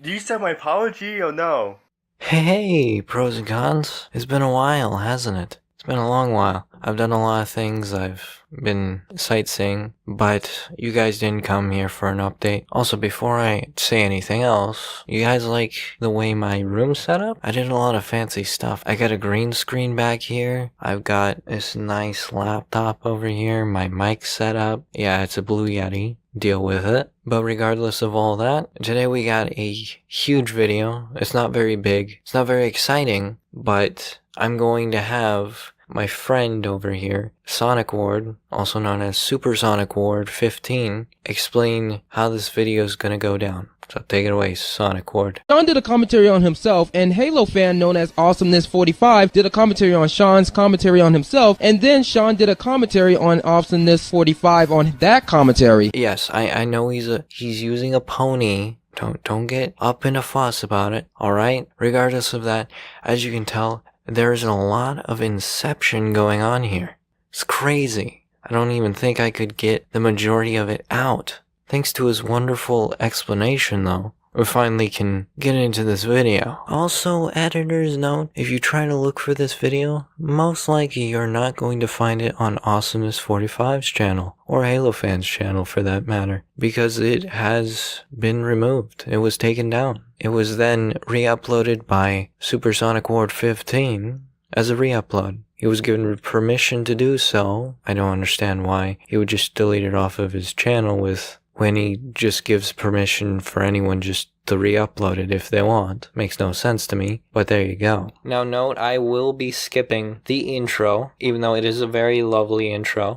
Do you accept my apology or no? Hey, pros and cons. It's been a while, hasn't it? It's been a long while. I've done a lot of things. I've been sightseeing, but you guys didn't come here for an update. Also, before I say anything else, you guys like the way my room's set up? I did a lot of fancy stuff. I got a green screen back here. I've got this nice laptop over here. My mic's set up. Yeah, it's a Blue Yeti. Deal with it. But regardless of all that, today we got a huge video. It's not very big. It's not very exciting, but I'm going to have my friend over here, Sonic Ward, also known as Super Sonic Ward 15, explain how this video is going to go down. So take it away, Sonic Ward. Sean did a commentary on himself, and Halo fan known as Awesomeness45 did a commentary on Sean's commentary on himself, and then Sean did a commentary on Awesomeness45 on that commentary. Yes, I know he's using a pony. Don't get up in a fuss about it, alright? Regardless of that, as you can tell, there's a lot of inception going on here. It's crazy. I don't even think I could get the majority of it out. Thanks to his wonderful explanation, though, we finally can get into this video. Also, editor's note, if you try to look for this video, most likely you're not going to find it on Awesomeness45's channel, or Halo Fans' channel for that matter, because it has been removed. It was taken down. It was then re-uploaded by Supersonic Ward 15 as a re-upload. He was given permission to do so. I don't understand why he would just delete it off of his channel when he just gives permission for anyone just to re-upload it if they want. Makes no sense to me, but there you go. Now note, I will be skipping the intro, even though it is a very lovely intro.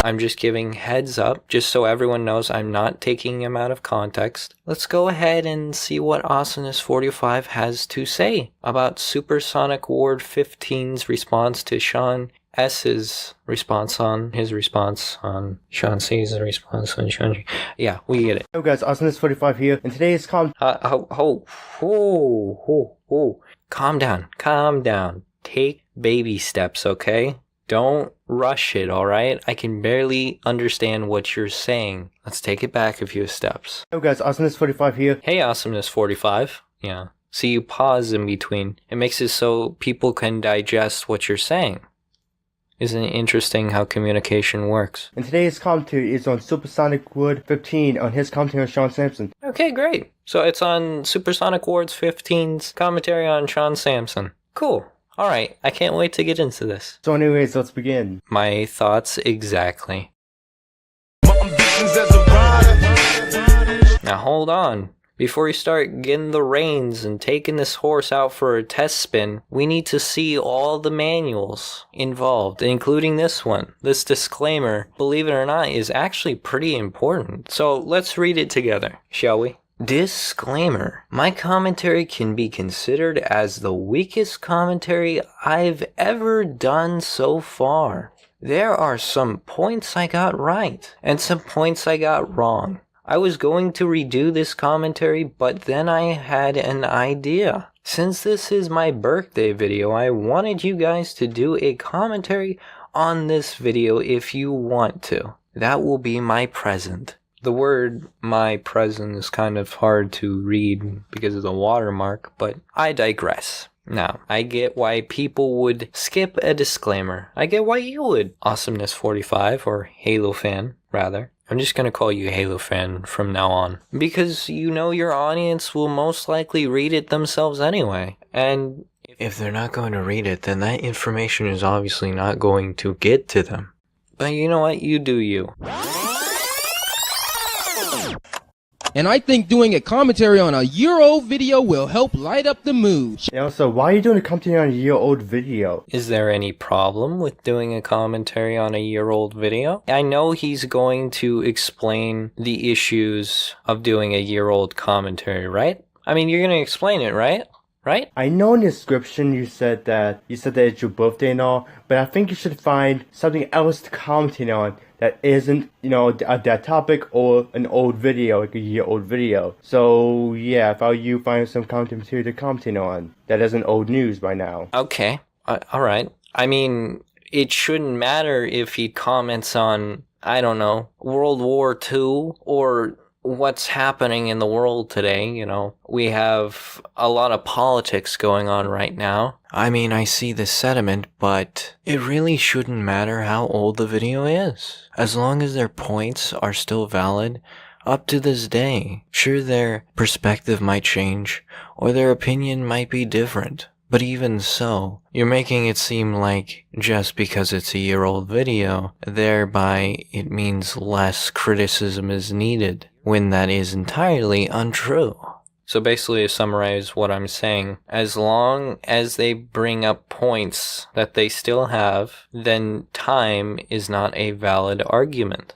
I'm just giving heads up, just so everyone knows I'm not taking him out of context. Let's go ahead and see what Awesomeness45 has to say about Supersonic Ward 15's response to Sean S's response on his response on Sean C's response on Sean G. Yeah, we get it. Hello guys, Awesomeness45 here, and today's Calm down. Take baby steps, okay? Don't rush it, alright? I can barely understand what you're saying. Let's take it back a few steps. Hello guys, Awesomeness45 here. Hey, Awesomeness45. Yeah. See, you pause in between. It makes it so people can digest what you're saying. Isn't it interesting how communication works? And today's commentary is on Supersonic Ward 15 on his commentary on Sean Sampson. Okay, great. So it's on Supersonic Ward 15's commentary on Sean Sampson. Cool. Alright, I can't wait to get into this. So anyways, let's begin. My thoughts exactly. Now hold on. Before we start getting the reins and taking this horse out for a test spin, we need to see all the manuals involved, including this one. This disclaimer, believe it or not, is actually pretty important. So let's read it together, shall we? Disclaimer. My commentary can be considered as the weakest commentary I've ever done so far. There are some points I got right, and some points I got wrong. I was going to redo this commentary, but then I had an idea. Since this is my birthday video, I wanted you guys to do a commentary on this video if you want to. That will be my present. The word my present is kind of hard to read because of the watermark, but I digress. Now, I get why people would skip a disclaimer. I get why you would. Awesomeness45, or Halo fan, rather. I'm just gonna call you Halo fan from now on. Because you know your audience will most likely read it themselves anyway. And if they're not going to read it, then that information is obviously not going to get to them. But you know what? You do you. And I think doing a commentary on a year-old video will help light up the mood. And also, why are you doing a commentary on a year-old video? Is there any problem with doing a commentary on a year-old video? I know he's going to explain the issues of doing a year-old commentary, right? I mean, you're going to explain it, right? Right? I know in the description you said that it's your birthday and all, but I think you should find something else to commentate on that isn't, that topic or an old video, like a year-old video. So, yeah, if I were you, find some content material to commentate on that isn't old news by now. Okay. Alright. I mean, it shouldn't matter if he comments on, I don't know, World War II or what's happening in the world today. You know, we have a lot of politics going on right now. I mean, I see the sentiment, but it really shouldn't matter how old the video is. As long as their points are still valid up to this day. Sure, their perspective might change, or their opinion might be different. But even so, you're making it seem like just because it's a year-old video, thereby it means less criticism is needed, when that is entirely untrue. So basically, to summarize what I'm saying, as long as they bring up points that they still have, then time is not a valid argument.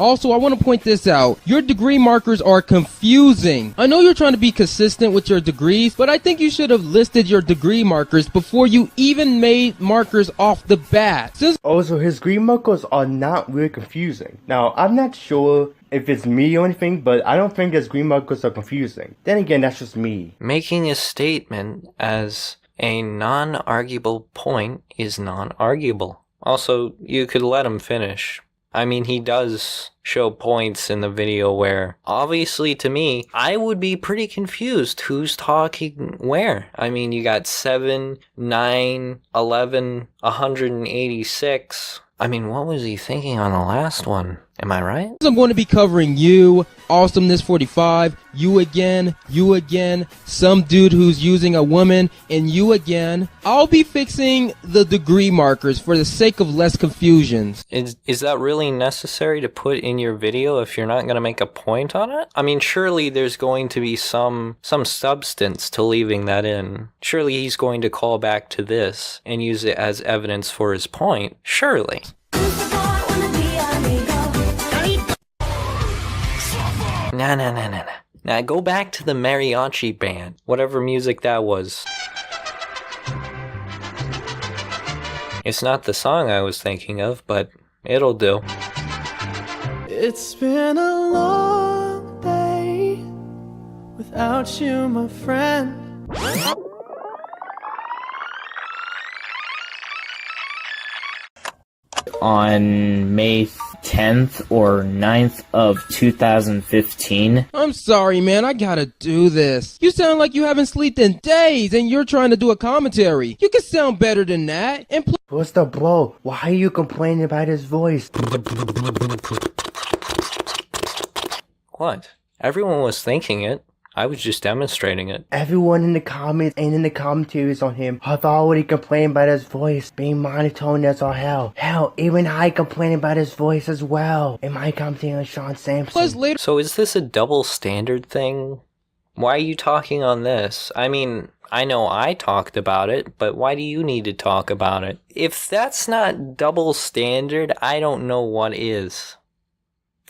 Also, I want to point this out. Your degree markers are confusing. I know you're trying to be consistent with your degrees, but I think you should have listed your degree markers before you even made markers off the bat. Also, his degree markers are not really confusing. Now, I'm not sure if it's me or anything, but I don't think his degree markers are confusing. Then again, that's just me. Making a statement as a non-arguable point is non-arguable. Also, you could let him finish. I mean, he does show points in the video where, obviously to me, I would be pretty confused who's talking where. I mean, you got 7, 9, 11, 186. I mean, what was he thinking on the last one? Am I right? I'm going to be covering you, Awesomeness45, you again, some dude who's using a woman, and you again. I'll be fixing the degree markers for the sake of less confusions. Is that really necessary to put in your video if you're not going to make a point on it? I mean, surely there's going to be some substance to leaving that in. Surely he's going to call back to this and use it as evidence for his point. Surely. Nah. Now go back to the mariachi band, whatever music that was. It's not the song I was thinking of, but it'll do. It's been a long day without you, my friend. On May 10th or 9th of 2015. I'm sorry, man, I gotta do this. You sound like you haven't slept in days and you're trying to do a commentary. You can sound better than that. And What's the bro? Why are you complaining about his voice? What? Everyone was thinking it. I was just demonstrating it. Everyone in the comments and in the commentaries on him have already complained about his voice being monotone as all hell. Hell, even I complain about his voice as well in my commentating on Sean Sampson. So is this a double standard thing? Why are you talking on this? I mean, I know I talked about it, but why do you need to talk about it? If that's not double standard, I don't know what is.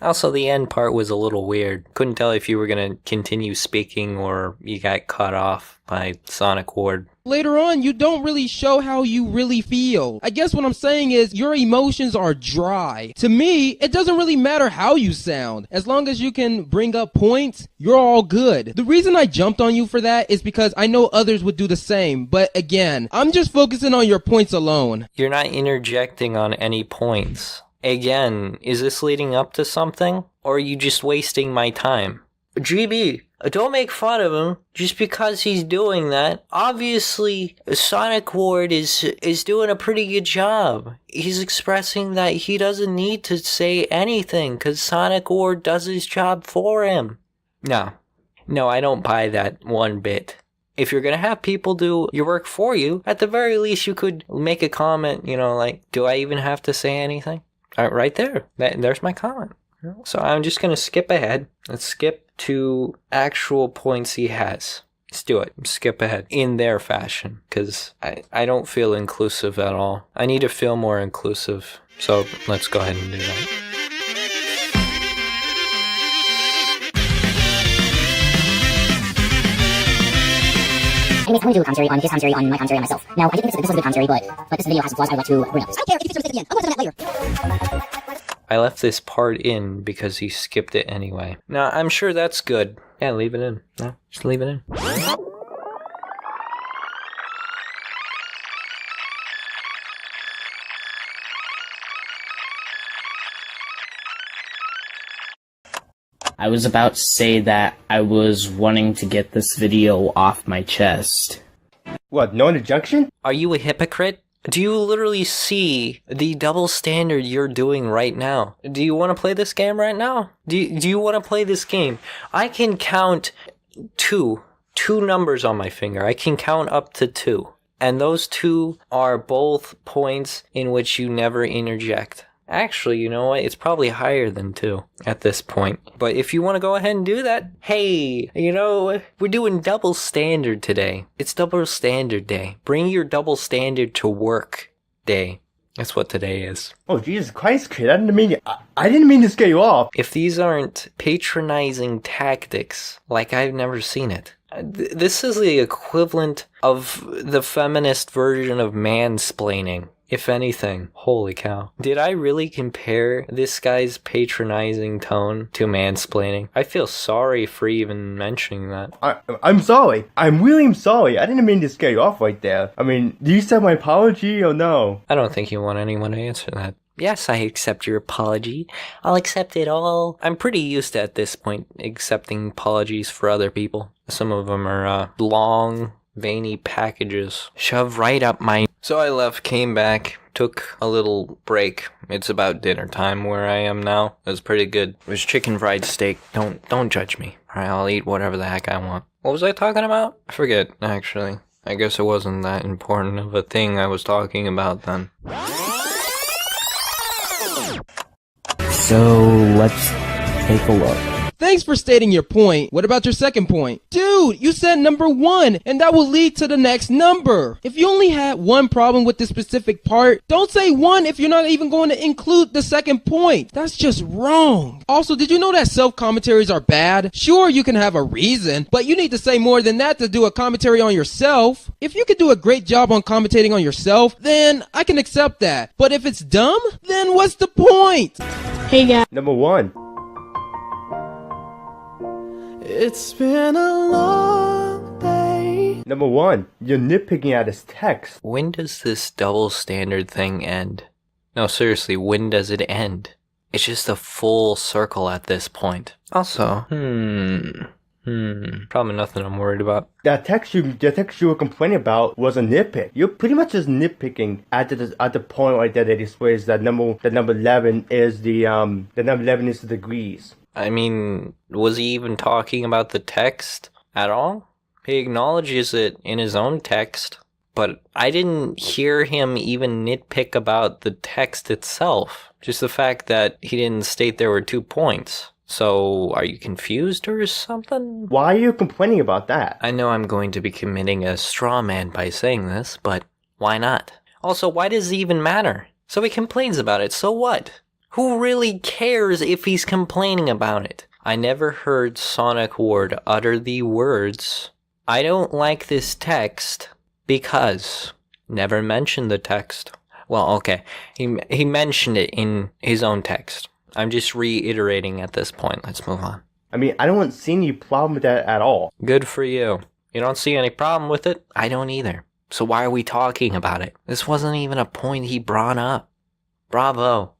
Also, the end part was a little weird. Couldn't tell if you were gonna continue speaking or you got cut off by Sonic Ward. Later on, you don't really show how you really feel. I guess what I'm saying is your emotions are dry. To me, it doesn't really matter how you sound. As long as you can bring up points, you're all good. The reason I jumped on you for that is because I know others would do the same. But again, I'm just focusing on your points alone. You're not interjecting on any points. Again, is this leading up to something? Or are you just wasting my time? GB, don't make fun of him just because he's doing that. Obviously, Sonic Ward is doing a pretty good job. He's expressing that he doesn't need to say anything because Sonic Ward does his job for him. No, I don't buy that one bit. If you're gonna have people do your work for you, at the very least you could make a comment, like, do I even have to say anything? Right there. There's my comment. So I'm just going to skip ahead. Let's skip to actual points he has. Let's do it. Skip ahead in their fashion because I don't feel inclusive at all. I need to feel more inclusive. So let's go ahead and do that. I was going to do a commentary on his commentary on my commentary on myself. Now, I didn't think this was a good commentary, but this video has some flaws I'd like to bring up. I don't care if you fix it at the end. I'll put it on that later. I left this part in because he skipped it anyway. Now, I'm sure that's good. Yeah, leave it in. No, just leave it in. I was about to say that I was wanting to get this video off my chest. What, no interjection? Are you a hypocrite? Do you literally see the double standard you're doing right now? Do you want to play this game right now? Do you want to play this game? I can count two numbers on my finger. I can count up to 2. And those 2 are both points in which you never interject. Actually, you know what? It's probably higher than 2 at this point. But if you want to go ahead and do that, hey, you know, we're doing double standard today. It's double standard day. Bring your double standard to work day. That's what today is. Oh, Jesus Christ, kid. I didn't mean to scare you off. If these aren't patronizing tactics, like I've never seen it. This is the equivalent of the feminist version of mansplaining. If anything. Holy cow. Did I really compare this guy's patronizing tone to mansplaining? I feel sorry for even mentioning that. I'm sorry. I'm really sorry. I didn't mean to scare you off right there. I mean, do you accept my apology or no? I don't think you want anyone to answer that. Yes, I accept your apology. I'll accept it all. I'm pretty used to, at this point, accepting apologies for other people. Some of them are long, veiny packages shoved right up my... So I left, came back, took a little break. It's about dinner time where I am now. It was pretty good. It was chicken fried steak. Don't judge me. Alright, I'll eat whatever the heck I want. What was I talking about? I forget, actually. I guess it wasn't that important of a thing I was talking about then. So, let's take a look. Thanks for stating your point. What about your second point? Dude, you said number 1, and that will lead to the next number. If you only had one problem with this specific part, don't say 1 if you're not even going to include the second point. That's just wrong. Also, did you know that self-commentaries are bad? Sure, you can have a reason, but you need to say more than that to do a commentary on yourself. If you could do a great job on commentating on yourself, then I can accept that. But if it's dumb, then what's the point? Hey guys. Number 1. It's been a long day. Number 1. You're nitpicking at his text. When does this double standard thing end? No, seriously, when does it end? It's just a full circle at this point. Also, probably nothing I'm worried about. The text you were complaining about was a nitpick. You're pretty much just nitpicking at the point right there that displays that number 11 is the number 11 is the degrees. I mean, was he even talking about the text at all? He acknowledges it in his own text, but I didn't hear him even nitpick about the text itself. Just the fact that he didn't state there were 2 points. So, are you confused or something? Why are you complaining about that? I know I'm going to be committing a straw man by saying this, but why not? Also, why does it even matter? So he complains about it, so what? Who really cares if he's complaining about it? I never heard Sonic Ward utter the words, "I don't like this text because..." Never mentioned the text. Well, okay, he mentioned it in his own text. I'm just reiterating at this point. Let's move on. I mean, I don't see any problem with that at all. Good for you. You don't see any problem with it? I don't either. So why are we talking about it? This wasn't even a point he brought up. Bravo.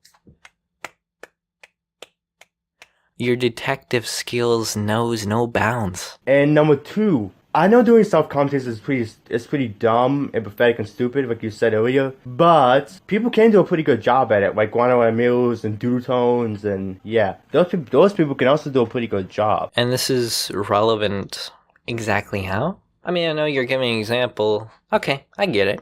Your detective skills knows no bounds. And number 2, I know doing self-commentaries is pretty dumb and pathetic and stupid, like you said earlier, but people can do a pretty good job at it, like Guano Mills and Doodle Tones, and yeah, those people can also do a pretty good job. And this is relevant exactly how? I mean, I know you're giving an example. Okay, I get it.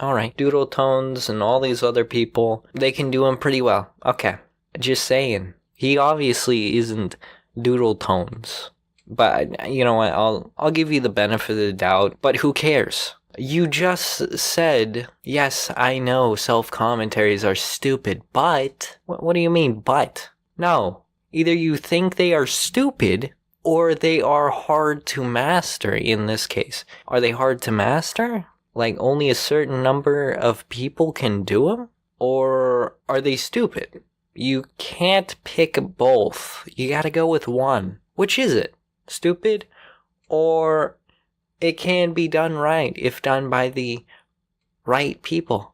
Alright. Doodle Tones and all these other people, they can do them pretty well. Okay. Just saying. He obviously isn't Doodle Tones. But, you know what, I'll give you the benefit of the doubt, but who cares? You just said, yes, I know self-commentaries are stupid, but... What do you mean, but? No. Either you think they are stupid, or they are hard to master in this case. Are they hard to master? Like, only a certain number of people can do them? Or are they stupid? You can't pick both. You gotta go with one. Which is it? Stupid? Or it can be done right if done by the right people?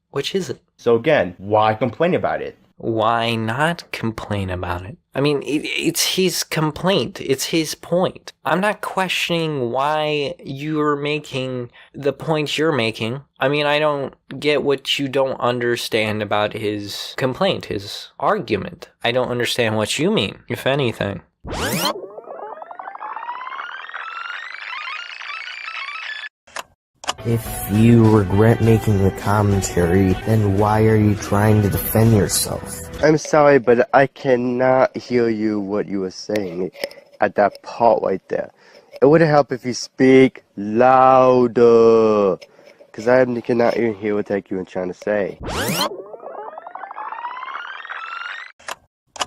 Which is it? So again, why complain about it? why not complain about it? I mean, it's his complaint. It's his point. I'm not questioning why you're making the points you're making. I mean, I don't get what you don't understand about his complaint, his argument. I don't understand what you mean, if anything. If you regret making the commentary, then why are you trying to defend yourself? I'm sorry, but I cannot hear you what you were saying at that part right there. It would help if you speak louder, because I cannot even hear what you're trying to say.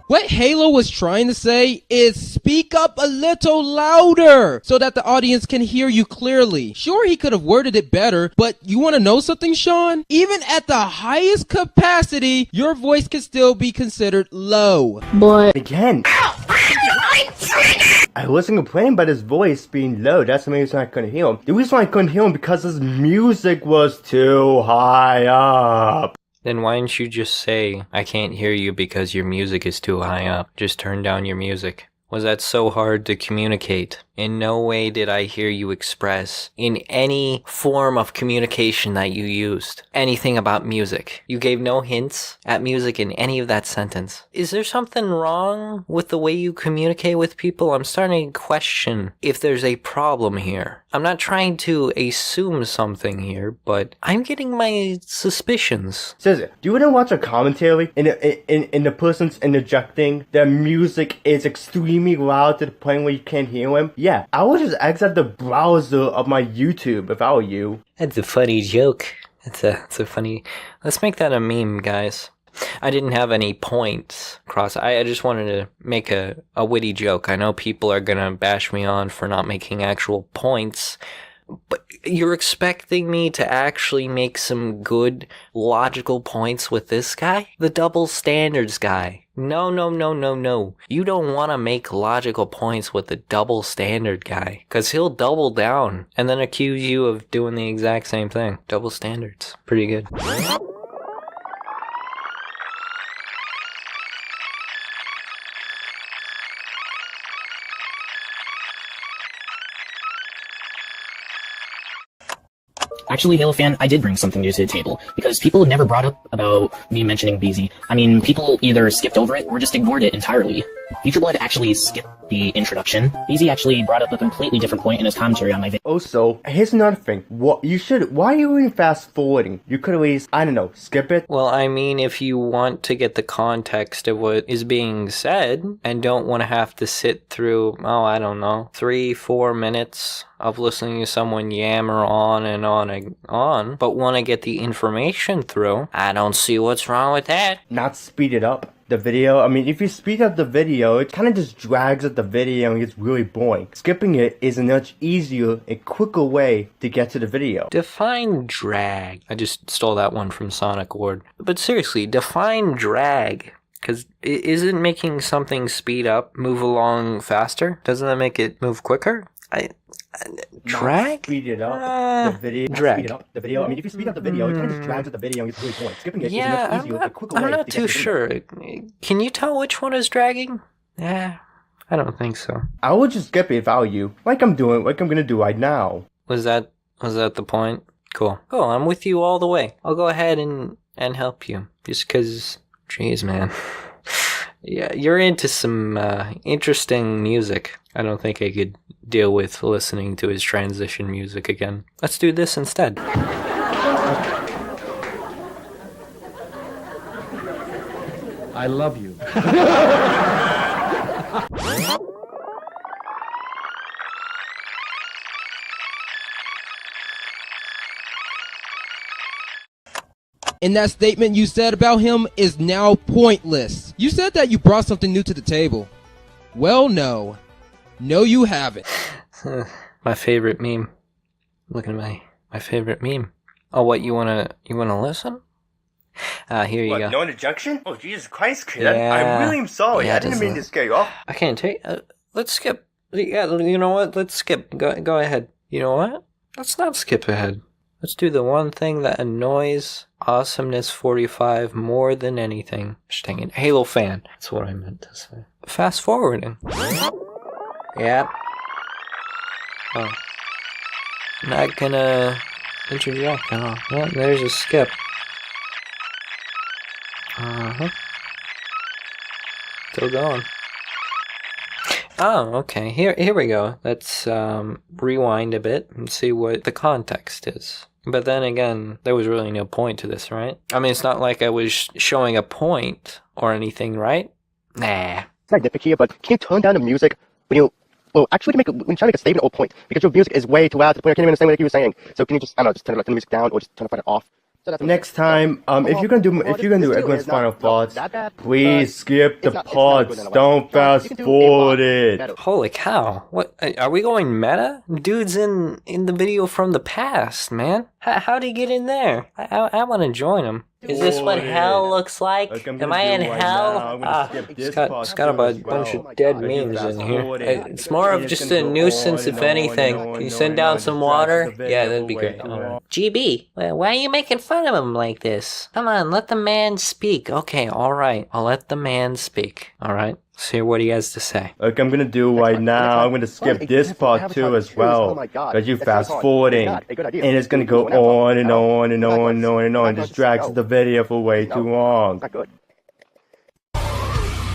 What Halo was trying to say is speak up a little louder so that the audience can hear you clearly. Sure, he could have worded it better, but you want to know something, Sean? Even at the highest capacity, your voice can still be considered low. But Again, I wasn't complaining about his voice being low. That's the main reason I couldn't hear him. The reason why I couldn't hear him because his music was too high up. Then why didn't you just say, I can't hear you because your music is too high up? Just turn down your music. Was that so hard to communicate? In no way did I hear you express, in any form of communication that you used, anything about music. You gave no hints at music in any of that sentence. Is there something wrong with the way you communicate with people? I'm starting to question if there's a problem here. I'm not trying to assume something here, but I'm getting my suspicions. Says, do you want to watch a commentary in the person's interjecting their music is extremely loud to the point where you can't hear him? Yeah, I would just exit the browser of my YouTube if I were you. That's a funny joke. That's a funny... Let's make that a meme, guys. I didn't have any points across. I just wanted to make a witty joke. I know people are gonna bash me on for not making actual points, but you're expecting me to actually make some good, logical points with this guy? The double standards guy. No. You don't want to make logical points with the double standard guy, because he'll double down and then accuse you of doing the exact same thing. Double standards. Pretty good. Actually, Halo fan, I did bring something new to the table, because people never brought up about me mentioning BZ. I mean, people either skipped over it or just ignored it entirely. Future Blood actually skipped the introduction. BZ actually brought up a completely different point in his commentary on my video. Also, here's another thing. Why are you even fast forwarding? You could at least, I don't know, skip it. Well, I mean, if you want to get the context of what is being said and don't want to have to sit through, 3-4 minutes of listening to someone yammer on and on and on, but want to get the information through, I don't see what's wrong with that. Not speed it up. The video, I mean, if you speed up the video, it kind of just drags up the video and gets really boring. Skipping it is a much easier and quicker way to get to the video. Define drag. I just stole that one from Sonic Ward. But seriously, define drag. Because isn't making something speed up move along faster? Doesn't that make it move quicker? Drag? Not speed it up. The video. Drag. Speed it up the video. I mean, if you speed up the video, it kind of just drags up the video and gets really boring. Skipping it is a much easier and quicker way I'm not to too get to the sure. video. Can you tell which one is dragging? I don't think so. I would just skip it if I were you. Like I'm gonna do right now. Was that the point? Cool. I'm with you all the way. I'll go ahead and help you. Just because, jeez, man. Yeah, you're into some interesting music. I don't think I could deal with listening to his transition music again. Let's do this instead. I love you. And that statement you said about him is now pointless. You said that you brought something new to the table. Well, no. No, you haven't. My favorite meme. Look at my favorite meme. Oh, what, you wanna listen? Here you go. No interjection? Oh, Jesus Christ, kid. Yeah. I really am sorry. Yeah, I didn't mean to scare you off. I can't take. Let's skip. Yeah, you know what? Let's skip. Go ahead. You know what? Let's not skip ahead. Let's do the one thing that annoys Awesomeness 45 more than anything. Just dang it. Halo fan. That's what I meant to say. Fast forwarding. Yep. Oh. Not gonna interject. Oh, well, there's a skip. Uh-huh. Still going. Oh, okay. Here we go. Let's rewind a bit and see what the context is. But then again, there was really no point to this, right? I mean, it's not like I was showing a point or anything, right? Nah. It's not nitpicky here, but can you turn down the music when you... Well, actually, when you try to make a statement or point, because your music is way too loud to the point I can't even understand what you were saying. So can you just, I don't know, just turn the music down or just turn it off? So next time, if you're gonna do everyone's final thoughts, please skip the parts. Don't fast forward it. Holy cow! What are we going meta? Dude's in the video from the past, man. How'd he get in there? I want to join him. Is this what hell looks like? Am I in hell? It's got a bunch of dead memes in here. It's more of just a nuisance, if anything. Can you send down some water? Yeah, that'd be great. GB, why are you making fun of him like this? Come on, let the man speak. Okay, alright. I'll let the man speak. Alright. Let's hear what he has to say. Like I'm gonna do right now, I'm gonna skip this part too as well. Because you fast forwarding. And it's gonna go on and on and on and on and on. It just drags the video for way too long.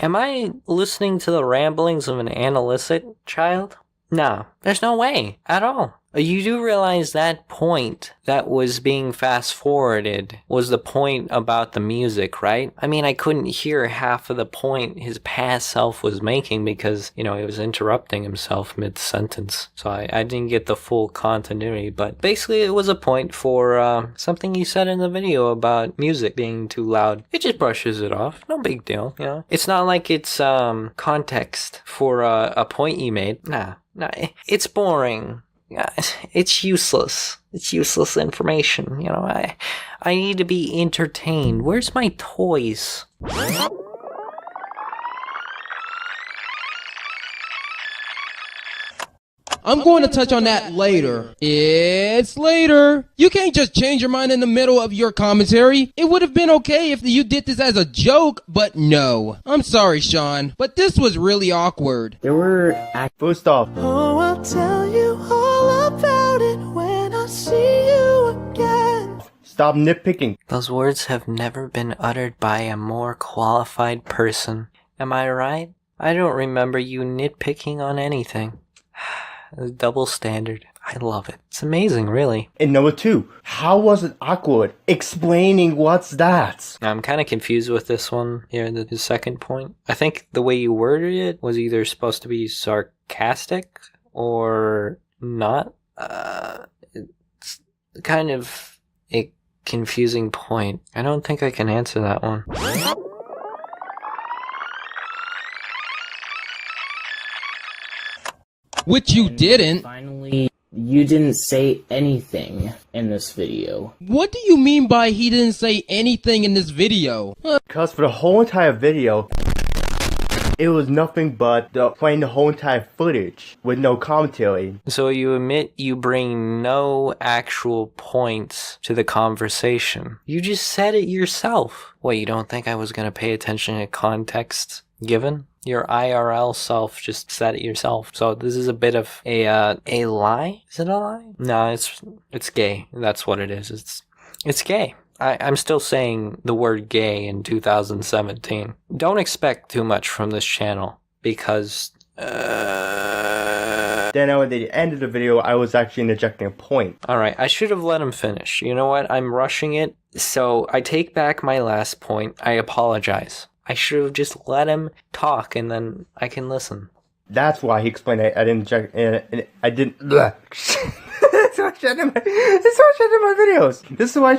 Am I listening to the ramblings of an analytic child? No, there's no way at all. You do realize that point that was being fast forwarded was the point about the music, right? I mean, I couldn't hear half of the point his past self was making because, you know, he was interrupting himself mid-sentence. So I didn't get the full continuity, but basically it was a point for something he said in the video about music being too loud. It just brushes it off. No big deal, you know? It's not like it's context for a point you made. Nah, it's boring. Yeah, it's useless. It's useless information. You know, I need to be entertained. Where's my toys? I'm going to touch on that later. It's later. You can't just change your mind in the middle of your commentary. It would have been okay if you did this as a joke, but no. I'm sorry, Sean, but this was really awkward. There were First off, Oh, I'll tell you all about it when I see you again. stop nitpicking. Those words have never been uttered by a more qualified person. Am I right? I don't remember you nitpicking on anything. Double standard. I love it. It's amazing, really. And number two, how was it awkward? Explaining what's that? I'm kind of confused with this one here, the second point. I think the way you worded it was either supposed to be sarcastic or not. It's kind of a confusing point. I don't think I can answer that one. Which you didn't. Finally, you didn't say anything in this video. What do you mean by he didn't say anything in this video? Because for the whole entire video, it was nothing but playing the whole entire footage with no commentary. So you admit you bring no actual points to the conversation. You just said it yourself. What, you don't think I was going to pay attention to context given? Your IRL self just said it yourself. So this is a bit of a lie? Is it a lie? No, it's gay. That's what it is. It's gay. I'm still saying the word gay in 2017. Don't expect too much from this channel because Then at the end of the video, I was actually interjecting a point. Alright, I should have let him finish. You know what? I'm rushing it. So I take back my last point. I apologize. I should have just let him talk and then I can listen. That's why he explained I didn't check, and I didn't. That's why I should in my videos. This is why I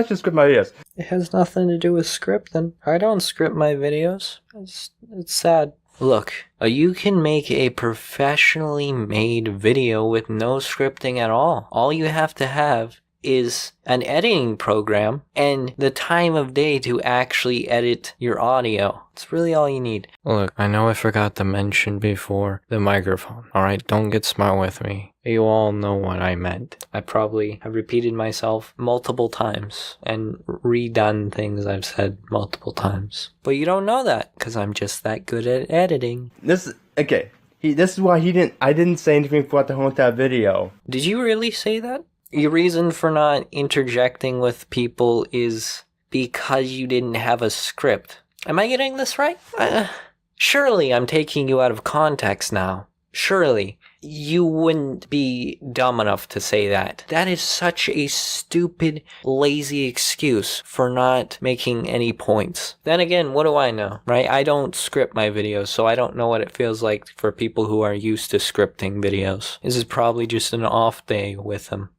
should script my videos. It has nothing to do with scripting. I don't script my videos. It's sad. Look, you can make a professionally made video with no scripting at all. All you have to have is an editing program and the time of day to actually edit your audio. It's really all you need. Look, I know I forgot to mention before the microphone. Alright, don't get smart with me. You all know what I meant. I probably have repeated myself multiple times and redone things I've said multiple times. But you don't know that because I'm just that good at editing. This is why I didn't say anything throughout the whole entire video. Did you really say that? Your reason for not interjecting with people is because you didn't have a script. Am I getting this right? Surely I'm taking you out of context now. Surely. You wouldn't be dumb enough to say that. That is such a stupid, lazy excuse for not making any points. Then again, what do I know, right? I don't script my videos, so I don't know what it feels like for people who are used to scripting videos. This is probably just an off day with them.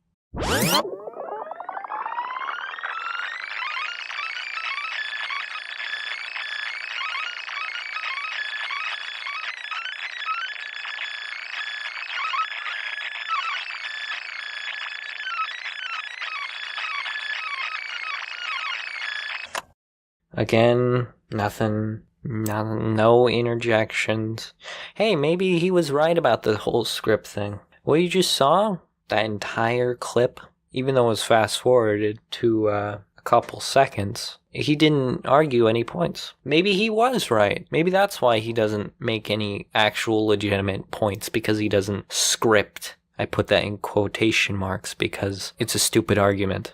Again, nothing, no interjections. Hey, maybe he was right about the whole script thing. What you just saw, that entire clip, even though it was fast forwarded to a couple seconds, he didn't argue any points. Maybe he was right. Maybe that's why he doesn't make any actual legitimate points, because he doesn't script. I put that in quotation marks because it's a stupid argument.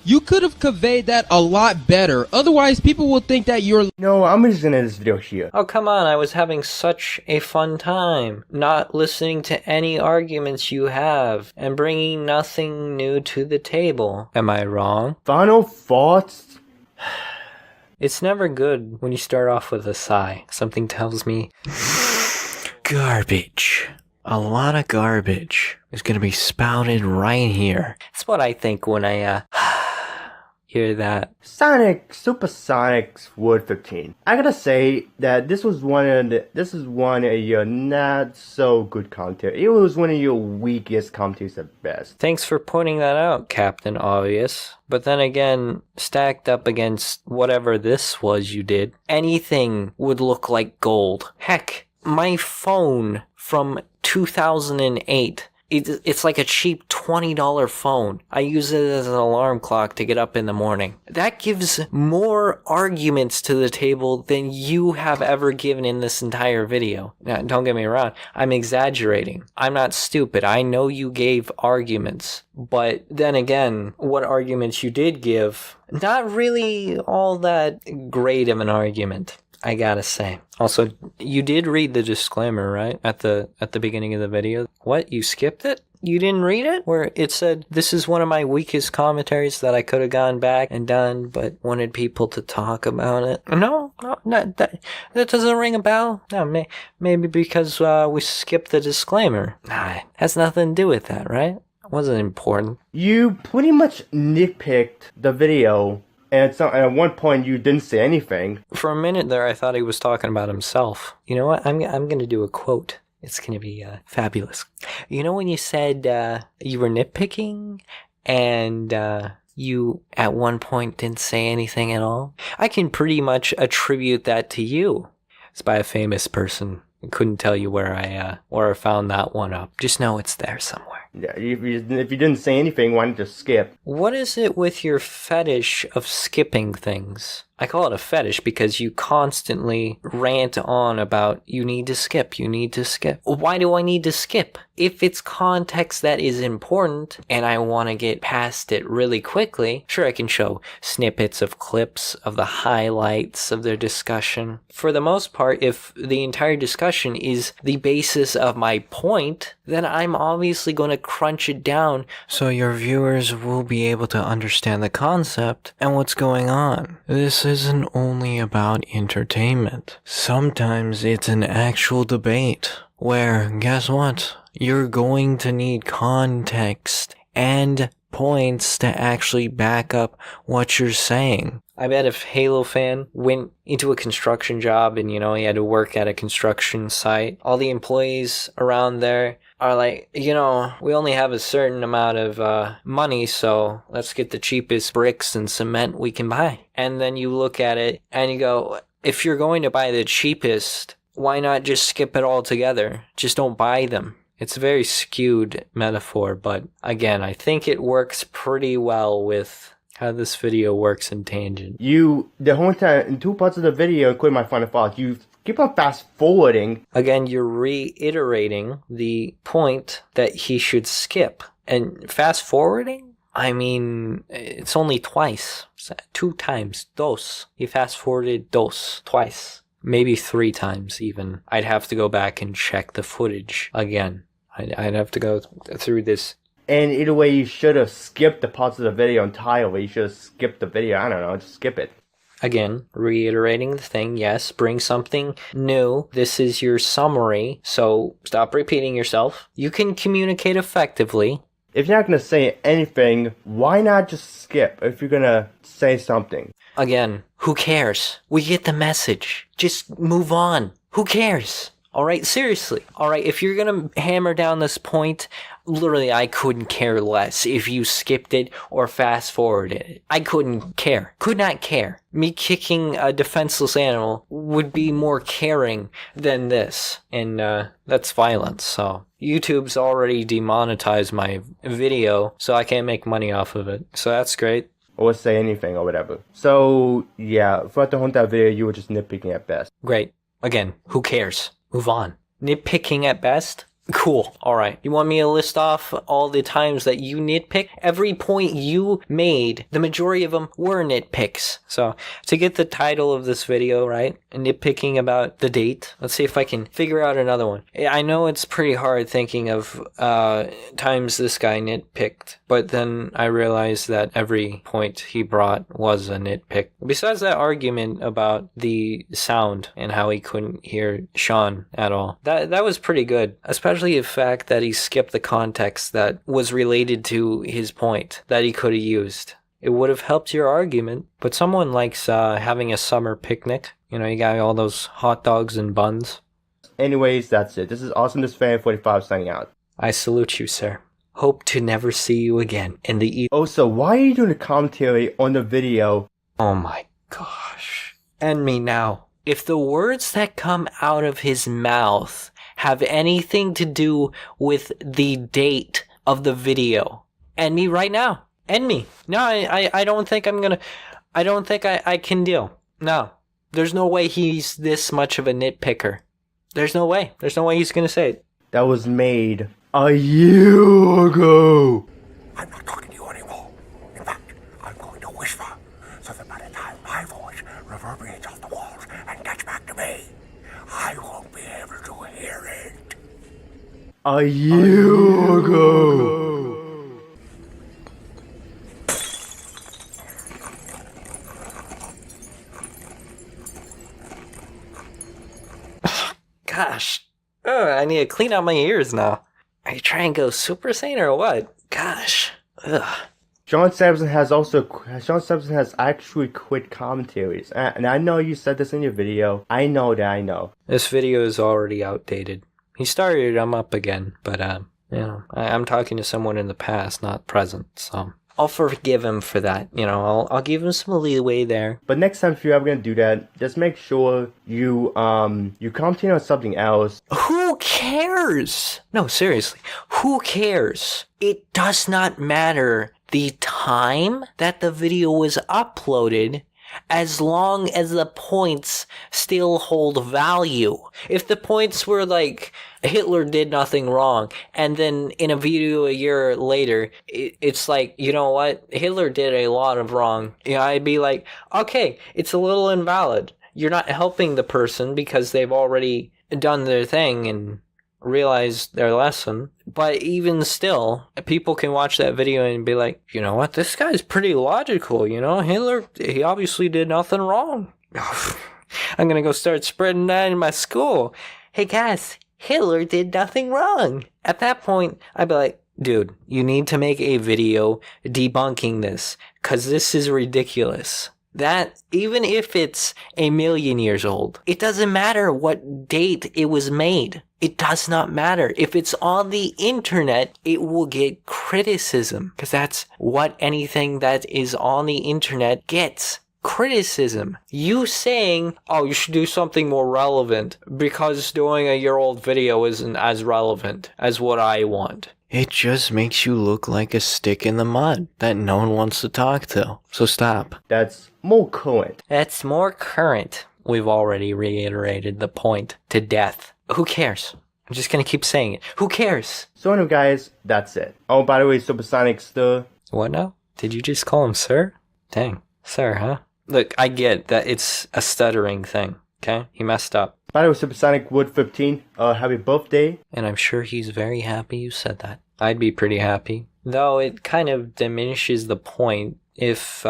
You could have conveyed that a lot better. Otherwise, people will think that you're... No, I'm just gonna end this video here. Oh, come on. I was having such a fun time. Not listening to any arguments you have and bringing nothing new to the table. Am I wrong? Final thoughts? It's never good when you start off with a sigh. Something tells me... garbage. A lot of garbage is gonna be spouted right here. That's what I think when I, hear that. Supersonic's Word 15. I gotta say that this is one of your not so good commentary. It was one of your weakest commentaries at best. Thanks for pointing that out, Captain Obvious. But then again, stacked up against whatever this was you did, anything would look like gold. Heck, my phone from 2008. It's like a cheap $20 phone. I use it as an alarm clock to get up in the morning. That gives more arguments to the table than you have ever given in this entire video. Now, don't get me wrong. I'm exaggerating. I'm not stupid. I know you gave arguments. But then again, what arguments you did give, not really all that great of an argument, I gotta say. Also, you did read the disclaimer, right? At the beginning of the video. What? You skipped it? You didn't read it? Where it said, this is one of my weakest commentaries that I could have gone back and done, but wanted people to talk about it. No, that doesn't ring a bell. No, maybe because we skipped the disclaimer. Nah, it has nothing to do with that, right? It wasn't important. You pretty much nitpicked the video. And at one point, you didn't say anything. For a minute there, I thought he was talking about himself. You know what? I'm going to do a quote. It's going to be fabulous. You know when you said you were nitpicking and you at one point didn't say anything at all? I can pretty much attribute that to you. It's by a famous person. I couldn't tell you where I found that one up. Just know it's there somewhere. Yeah, if you didn't say anything, why not just skip? What is it with your fetish of skipping things? I call it a fetish because you constantly rant on about you need to skip, you need to skip. Why do I need to skip? If it's context that is important and I want to get past it really quickly, sure, I can show snippets of clips of the highlights of their discussion. For the most part, if the entire discussion is the basis of my point, then I'm obviously going to crunch it down so your viewers will be able to understand the concept and what's going on. This isn't only about entertainment. Sometimes it's an actual debate where, guess what? You're going to need context and points to actually back up what you're saying. I bet if Halo Fan went into a construction job and, he had to work at a construction site, all the employees around there are like, we only have a certain amount of money, so let's get the cheapest bricks and cement we can buy. And then you look at it and you go, if you're going to buy the cheapest, why not just skip it all together? Just don't buy them. It's a very skewed metaphor, but again, I think it works pretty well with how this video works in tangent. The whole time, in 2 parts of the video, including my final thoughts, you keep on fast forwarding. Again, you're reiterating the point that he should skip. And fast forwarding? I mean, it's only twice. 2 times. Dos. He fast forwarded dos. Twice. Maybe 3 times even. I'd have to go back and check the footage again. I'd have to go through this. And either way, you should have skipped the parts of the video entirely. You should have skipped the video. I don't know, just skip it. Again, reiterating the thing, yes, bring something new. This is your summary, so stop repeating yourself. You can communicate effectively. If you're not going to say anything, why not just skip if you're going to say something? Again, who cares? We get the message. Just move on. Who cares? Alright, seriously. Alright, if you're gonna hammer down this point, literally I couldn't care less if you skipped it or fast forwarded it. I couldn't care. Could not care. Me kicking a defenseless animal would be more caring than this. And that's violence, so. YouTube's already demonetized my video, so I can't make money off of it. So that's great. Or say anything or whatever. So, yeah, throughout the whole entire video, you were just nitpicking at best. Great. Again, who cares? Move on. Nitpicking at best? Cool. Alright. You want me to list off all the times that you nitpick? Every point you made, the majority of them were nitpicks. So, to get the title of this video, right? Nitpicking about the date. Let's see if I can figure out another one. I know it's pretty hard thinking of times this guy nitpicked, but then I realized that every point he brought was a nitpick. Besides that argument about the sound and how he couldn't hear Sean at all. That was pretty good. Especially the fact that he skipped the context that was related to his point that he could have used. It would have helped your argument, but someone likes having a summer picnic. You got all those hot dogs and buns. Anyways, that's it. This is AwesomenessFan45 signing out. I salute you, sir. Hope to never see you again in the Also, why are you doing a commentary on the video? Oh my gosh. End me now. If the words that come out of his mouth have anything to do with the date of the video, end me right now. End me. No, I don't think I don't think I can deal. No. There's no way he's this much of a nitpicker. There's no way. There's no way he's gonna say it. That was made a year ago. I'm not talking to you anymore. In fact, I'm going to whisper so that by the time my voice reverberates off the walls and gets back to me, I won't be able to hear it. A year ago. Gosh. I need to clean out my ears now. Are you trying to go Super Saiyan or what? Gosh. Ugh. Sean Sampson has actually quit commentaries. And I know you said this in your video. I know. This video is already outdated. He started them up again, but I'm talking to someone in the past, not present, so I'll forgive him for that. I'll give him some leeway there. But next time if you're ever gonna do that, just make sure you commentate on something else. Who cares? No, seriously. Who cares? It does not matter the time that the video was uploaded, as long as the points still hold value. If the points were like, Hitler did nothing wrong, and then in a video a year later, it's like, you know what? Hitler did a lot of wrong. I'd be like, okay, it's a little invalid. You're not helping the person because they've already done their thing and realized their lesson. But even still, people can watch that video and be like, you know what, this guy's pretty logical, Hitler, he obviously did nothing wrong. I'm gonna go start spreading that in my school. Hey guys, Hitler did nothing wrong. At that point, I'd be like, dude, you need to make a video debunking this, cause this is ridiculous. That, even if it's 1,000,000 years old, it doesn't matter what date it was made. It does not matter. If it's on the internet, it will get criticism. Because that's what anything that is on the internet gets. Criticism. You saying, oh, you should do something more relevant because doing a year-old video isn't as relevant as what I want. It just makes you look like a stick in the mud that no one wants to talk to. So stop. That's more current. That's more current. We've already reiterated the point to death. Who cares? I'm just gonna keep saying it. Who cares? So anyway, guys, that's it. Oh, by the way, Supersonic's still... What now? Did you just call him sir? Dang. Sir, huh? Look, I get that it's a stuttering thing, okay? He messed up. By the way, Supersonic Wood 15, happy birthday. And I'm sure he's very happy you said that. I'd be pretty happy. Though it kind of diminishes the point if,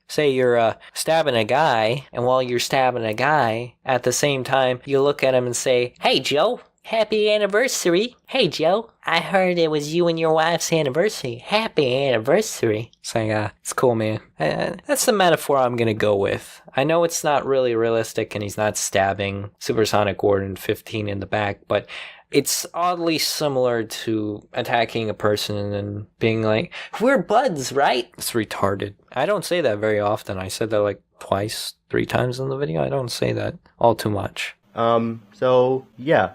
say you're stabbing a guy, and while you're stabbing a guy, at the same time, you look at him and say, "Hey, Joe, happy anniversary. Hey, Joe, I heard it was you and your wife's anniversary. Happy anniversary." It's like, it's cool, man. That's the metaphor I'm gonna go with. I know it's not really realistic and he's not stabbing Supersonic Warden 15 in the back, but it's oddly similar to attacking a person and then being like, "We're buds, right?" It's retarded. I don't say that very often. I said that like twice, 3 times in the video. I don't say that all too much. So, yeah.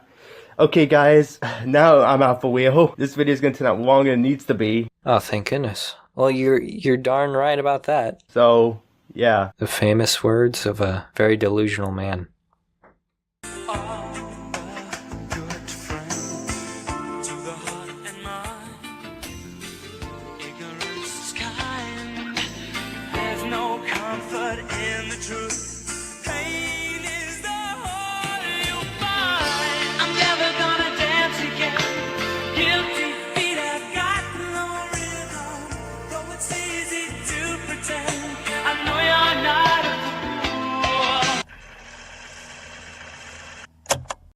Okay, guys, now I'm out for real. This video is going to turn out longer than it needs to be. Oh, thank goodness. Well, you're darn right about that. So, yeah. The famous words of a very delusional man.